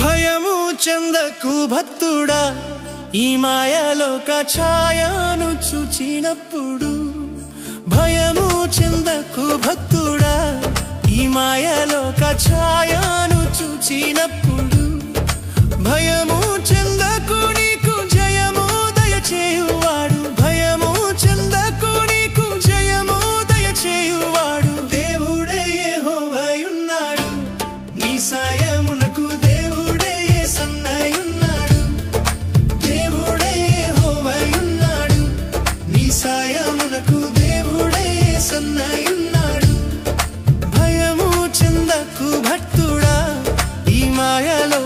భయము చెందకు భక్తుడా, ఈ మాయలోక ఛాయను చూచినప్పుడు. భయము చెందకు భక్తుడా, ఈ మాయలోక ఛాయను చూచినప్పుడు. భయము చెందకు, నీకు జయము దయచేయువాడు. భయము చెందకు, నీకు జయము దయచేయువాడు. దేవుడే యెహోవాయున్నాడు, నీ సాయమునకు దేవుడే యేసన్నయున్నాడు. దేవుడే యెహోవాయున్నాడు, నీ సాయమునకు దేవుడే యేసన్నయున్నాడు. భయము చెందకు భక్తుడా, ఈ మాయలో